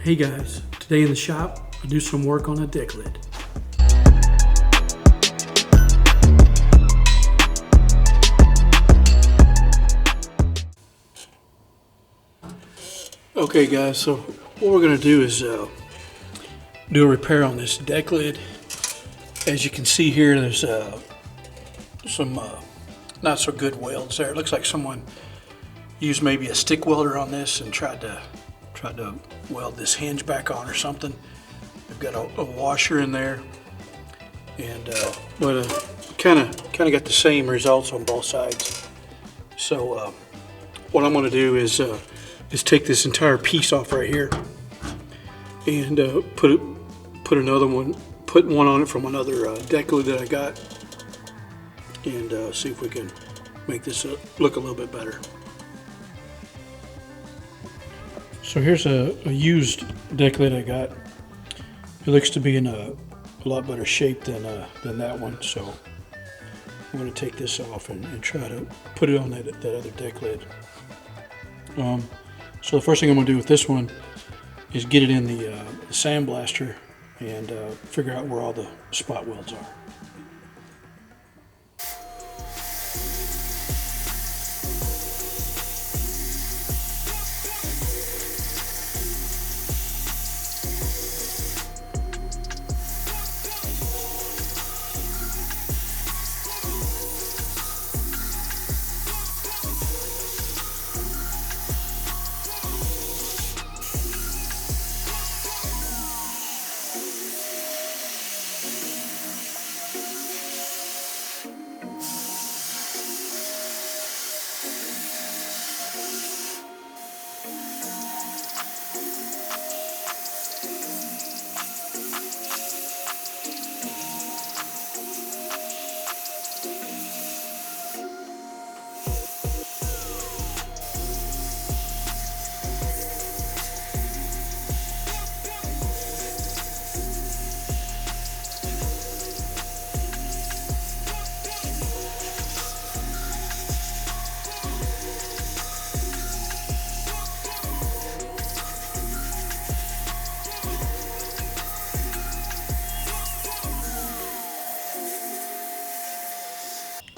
Hey guys, today in the shop, I do some work on a Decklid. Okay guys, so what we're going to do is do a repair on this Decklid. As you can see here, there's some not so good welds there. It looks like someone used maybe a stick welder on this and tried to weld this hinge back on or something. We've got a washer in there, and but kind of got the same results on both sides. So what I'm going to do is take this entire piece off right here and put one on it from another Decklid that I got, and see if we can make this look a little bit better. So here's a used Decklid I got. It looks to be in a lot better shape than that one, so I'm going to take this off and try to put it on that other Decklid. So the first thing I'm going to do with this one is get it in the sandblaster and figure out where all the spot welds are.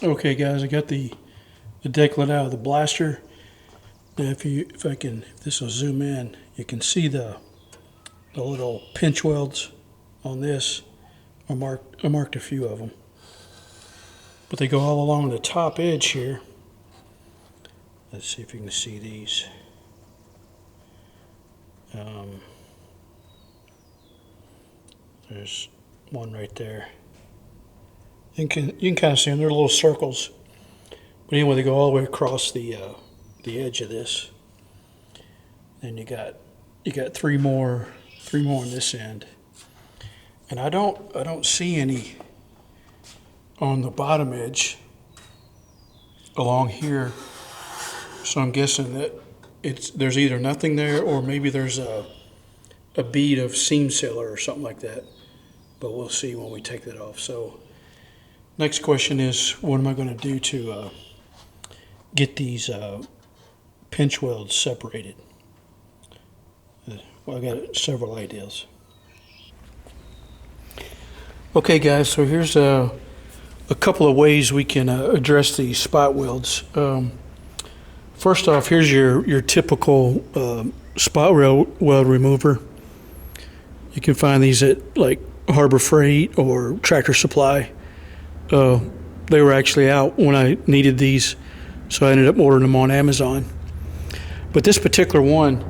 Okay guys, I got the Decklid out of the blaster. Now if this will zoom in, you can see the little pinch welds on this. I marked a few of them, but they go all along the top edge here. Let's see if you can see these. There's one right there. You can kind of see them. They're little circles, but anyway, they go all the way across the edge of this. Then you got three more on this end, and I don't see any on the bottom edge along here. So I'm guessing that there's either nothing there, or maybe there's a bead of seam sealer or something like that. But we'll see when we take that off. So next question is, what am I going to do to get these pinch welds separated? Well, I got several ideas. Okay guys, so here's a couple of ways we can address these spot welds. First off, here's your typical spot weld remover. You can find these at like Harbor Freight or Tractor Supply. They were actually out when I needed these, so I ended up ordering them on Amazon. But this particular one,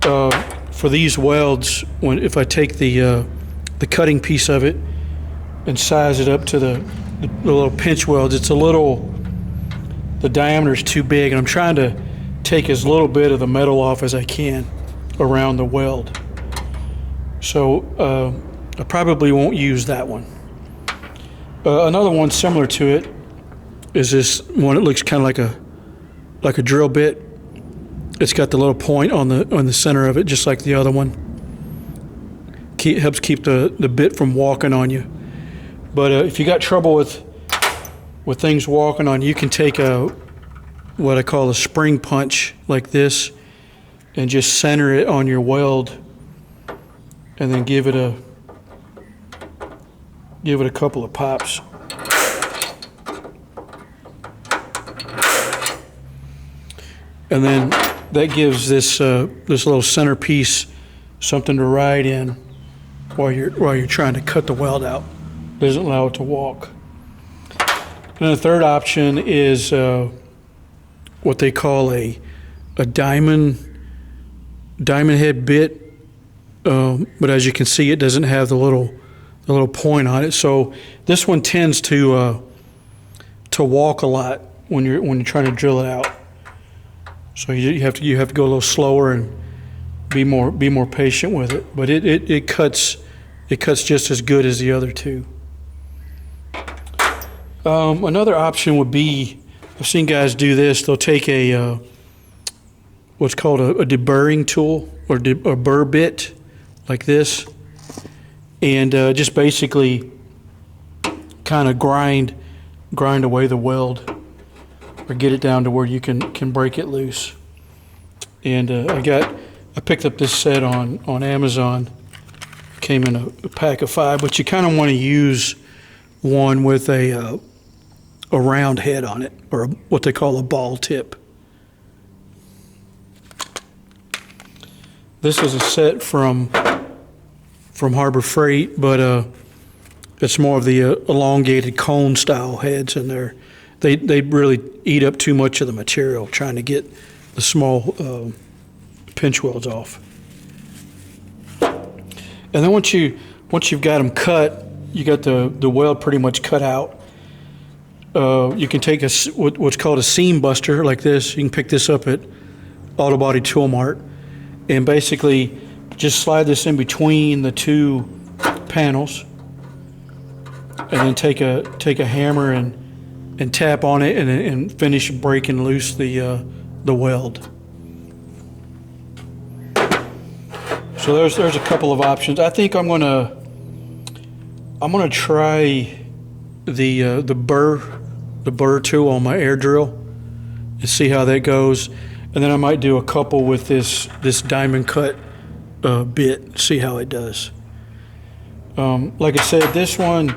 for these welds, if I take the cutting piece of it and size it up to the little pinch welds, the diameter is too big, and I'm trying to take as little bit of the metal off as I can around the weld. So I probably won't use that one. Another one similar to it is this one. It looks kind of like a drill bit. It's got the little point on the center of it, just like the other one. Helps keep the bit from walking on you. But if you got trouble with things walking on you, can take what I call a spring punch like this and just center it on your weld and then give it a couple of pops. And then that gives this this little centerpiece something to ride in while you're trying to cut the weld out. Doesn't allow it to walk. And the third option is what they call a diamond head bit, but as you can see, it doesn't have the little point on it. So this one tends to walk a lot when you're trying to drill it out. So you have to go a little slower and be more patient with it. But it cuts just as good as the other two. Another option would be, I've seen guys do this. They'll take a what's called a deburring tool or a burr bit like this, and just basically kind of grind away the weld, or get it down to where you can break it loose. And I picked up this set on Amazon. Came in a pack of 5, but you kind of want to use one with a round head on it, or what they call a ball tip. This is a set from Harbor Freight, but it's more of the elongated cone style heads, and they really eat up too much of the material trying to get the small pinch welds off. And then once you've got them cut, you got the weld pretty much cut out. You can take what's called a seam buster like this. You can pick this up at Auto Body Tool Mart, and basically just slide this in between the two panels, and then take a hammer and tap on it and finish breaking loose the weld. So there's a couple of options. I think I'm gonna try the burr tool on my air drill and see how that goes, and then I might do a couple with this diamond cut bit, see how it does. Like I said, this one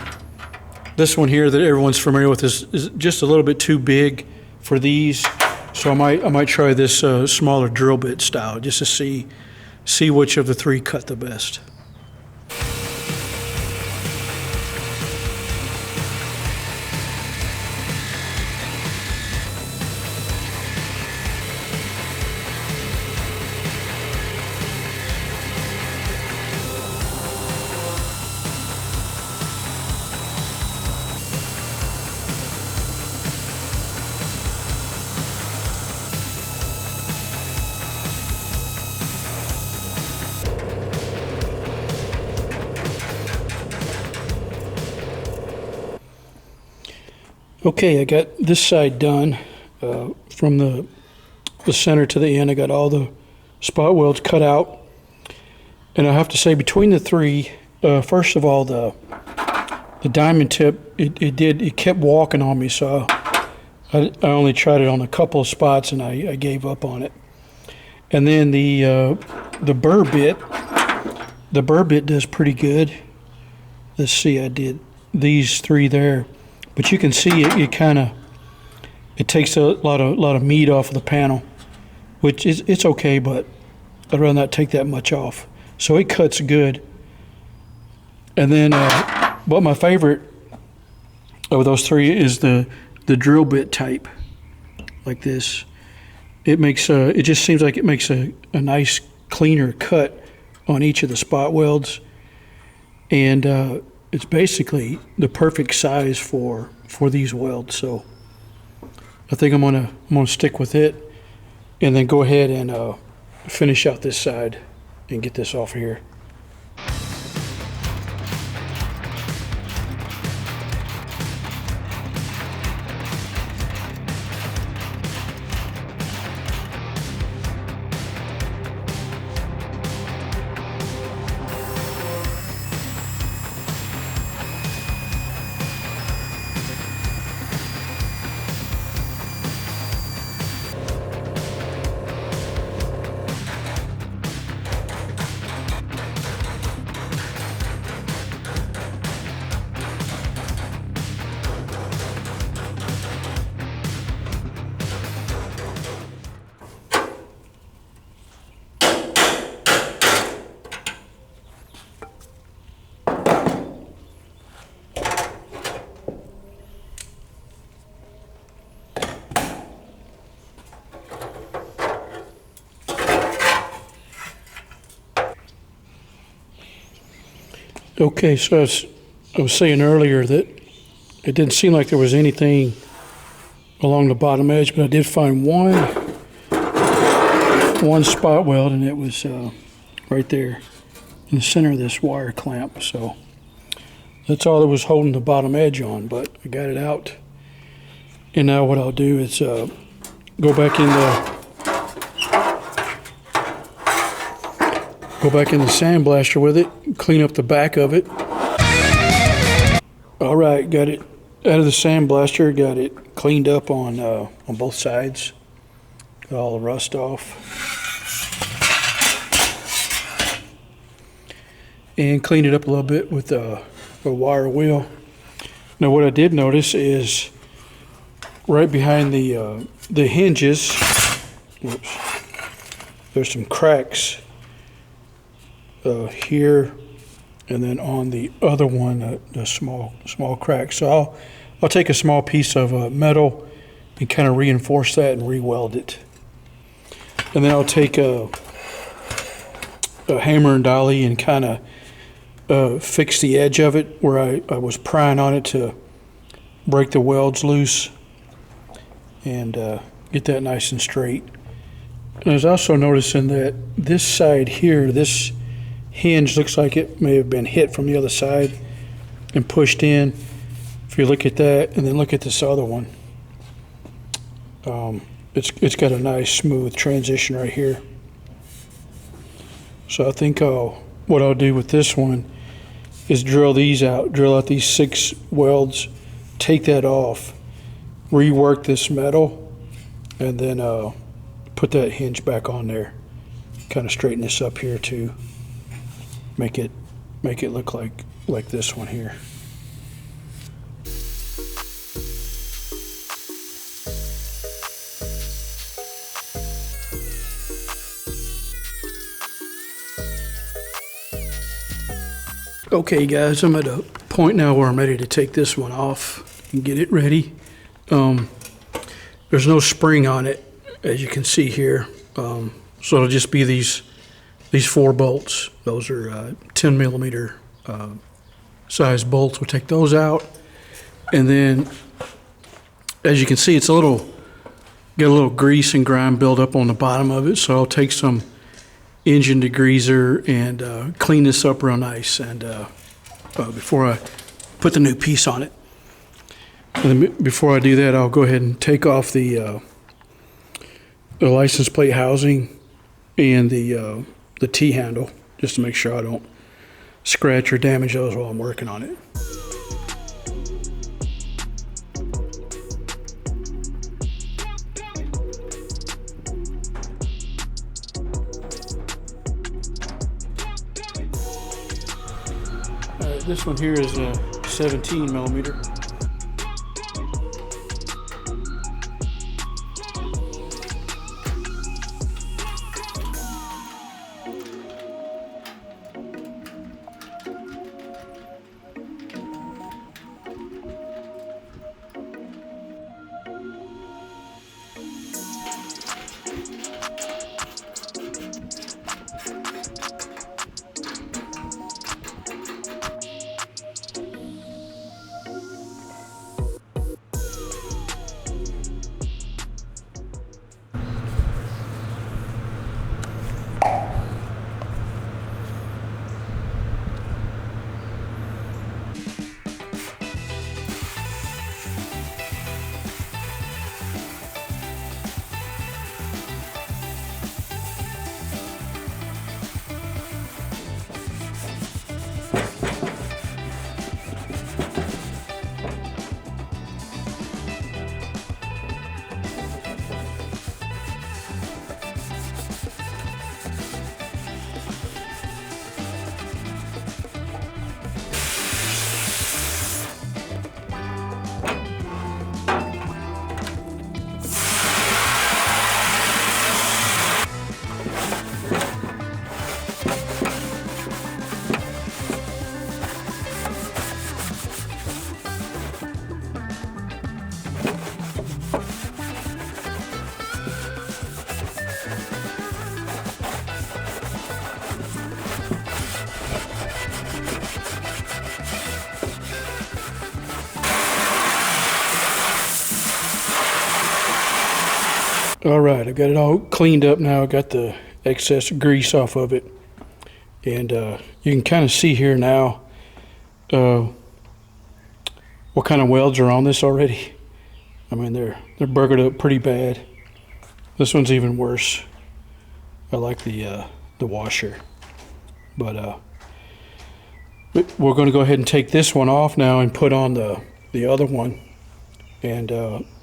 here that everyone's familiar with is just a little bit too big for these, so I might try this smaller drill bit style just to see which of the three cut the best. Okay, I got this side done. From the center to the end, I got all the spot welds cut out. And I have to say, between the three, first of all, the diamond tip, it kept walking on me, so I only tried it on a couple of spots and I gave up on it. And then the burr bit does pretty good. Let's see, I did these three there. But you can see it takes a lot of meat off of the panel, which it's okay, but I'd rather not take that much off. So it cuts good. And then, but my favorite of those three is the drill bit type, like this. It just seems like it makes a nice cleaner cut on each of the spot welds, and it's basically the perfect size for these welds. So I think I'm gonna stick with it, and then go ahead and finish out this side and get this off of here. Okay, so I was saying earlier that it didn't seem like there was anything along the bottom edge, but I did find one spot weld, and it was right there in the center of this wire clamp. So that's all that was holding the bottom edge on, but I got it out. And now what I'll do is go back in the sandblaster with it, clean up the back of it. All right, got it out of the sandblaster, got it cleaned up on both sides. Got all the rust off. And cleaned it up a little bit with a wire wheel. Now what I did notice is right behind the hinges, whoops, there's some cracks here, and then on the other one, a small crack. So I'll take a small piece of metal and kind of reinforce that and re-weld it. And then I'll take a hammer and dolly and kind of fix the edge of it where I was prying on it to break the welds loose and get that nice and straight. And I was also noticing that this side here, this hinge looks like it may have been hit from the other side and pushed in. If you look at that and then look at this other one, it's got a nice smooth transition right here. So I think what I'll do with this one is drill out these 6 welds, take that off, rework this metal, and then put that hinge back on there. Kind of straighten this up here too. Make it look like this one here. Okay guys, I'm at a point now where I'm ready to take this one off and get it ready. There's no spring on it, as you can see here. So it'll just be these 4 bolts. Those are 10 millimeter size bolts. We'll take those out. And then, as you can see, got a little grease and grime buildup on the bottom of it. So I'll take some engine degreaser and clean this up real nice and before I put the new piece on it. And then before I do that, I'll go ahead and take off the license plate housing and the T-handle, just to make sure I don't scratch or damage those while I'm working on it. This one here is a 17 millimeter. All right, I've got it all cleaned up now. I got the excess grease off of it. And you can kind of see here now what kind of welds are on this already. I mean, they're burgered up pretty bad. This one's even worse. I like the washer. But we're going to go ahead and take this one off now and put on the other one. And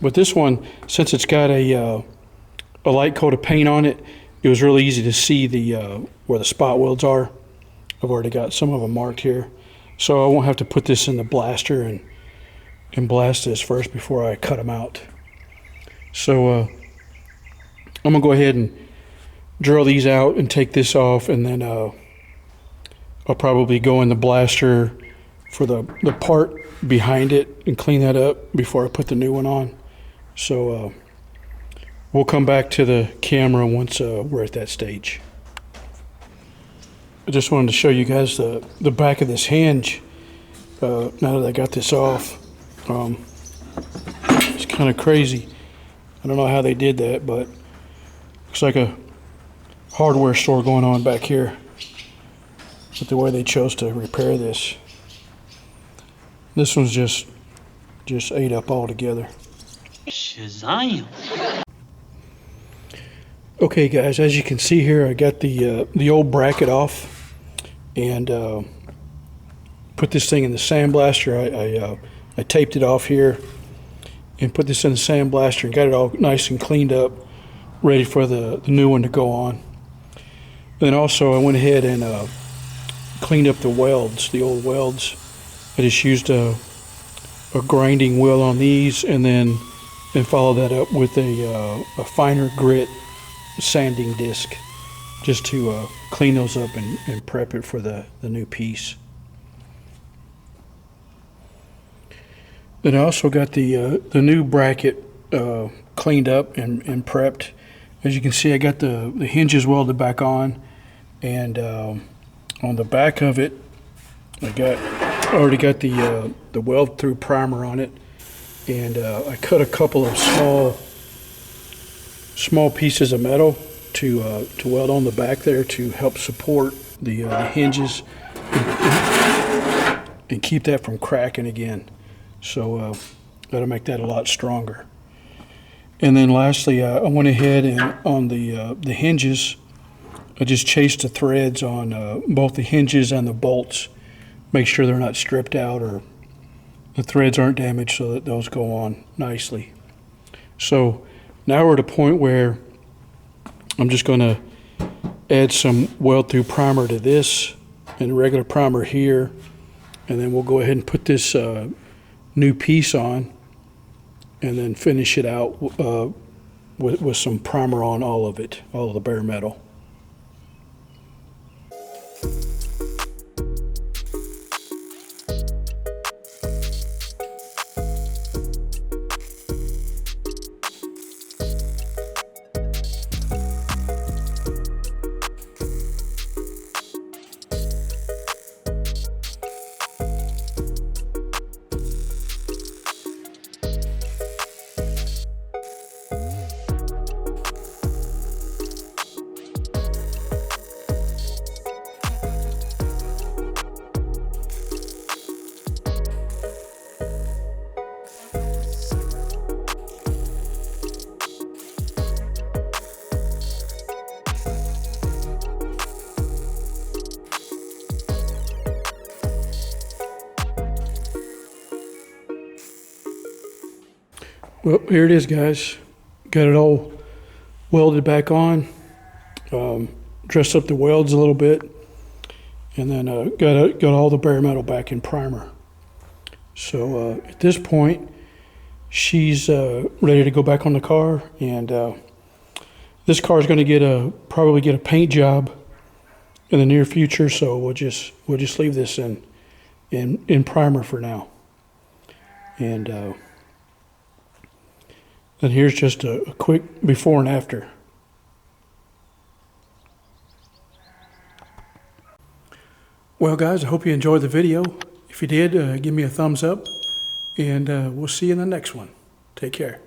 with this one, since it's got a light coat of paint on it, it was really easy to see where the spot welds are. I've already got some of them marked here. So I won't have to put this in the blaster and blast this first before I cut them out. So I'm going to go ahead and drill these out and take this off, and then I'll probably go in the blaster for the part behind it and clean that up before I put the new one on. So we'll come back to the camera once we're at that stage. I just wanted to show you guys the back of this hinge now that I got this off. It's kind of crazy. I don't know how they did that, but looks like a hardware store going on back here with the way they chose to repair this. This one's just ate up altogether. Shazam! Okay, guys, as you can see here, I got the old bracket off and put this thing in the sandblaster. I taped it off here and put this in the sandblaster and got it all nice and cleaned up, ready for the new one to go on. Then also I went ahead and cleaned up the welds, the old welds. I just used a grinding wheel on these and then followed that up with a finer grit sanding disc just to clean those up and prep it for the new piece. Then I also got the new bracket cleaned up and prepped. As you can see, I got the hinges welded back on, and on the back of it, I already got the weld through primer on it, and I cut a couple of small pieces of metal to weld on the back there to help support the hinges and keep that from cracking again. So that'll make that a lot stronger. And then lastly, I went ahead and on the hinges, I just chased the threads on both the hinges and the bolts. Make sure they're not stripped out or the threads aren't damaged, so that those go on nicely. So now we're at a point where I'm just going to add some weld through primer to this and regular primer here, and then we'll go ahead and put this new piece on and then finish it out with some primer on all of it, all of the bare metal. Well, here it is, guys. Got it all welded back on, dressed up the welds a little bit, and then got all the bare metal back in primer. So at this point, she's ready to go back on the car, and this car is going to probably get a paint job in the near future. So we'll just leave this in primer for now, and here's just a quick before and after. Well, guys, I hope you enjoyed the video. If you did, give me a thumbs up, and we'll see you in the next one. Take care.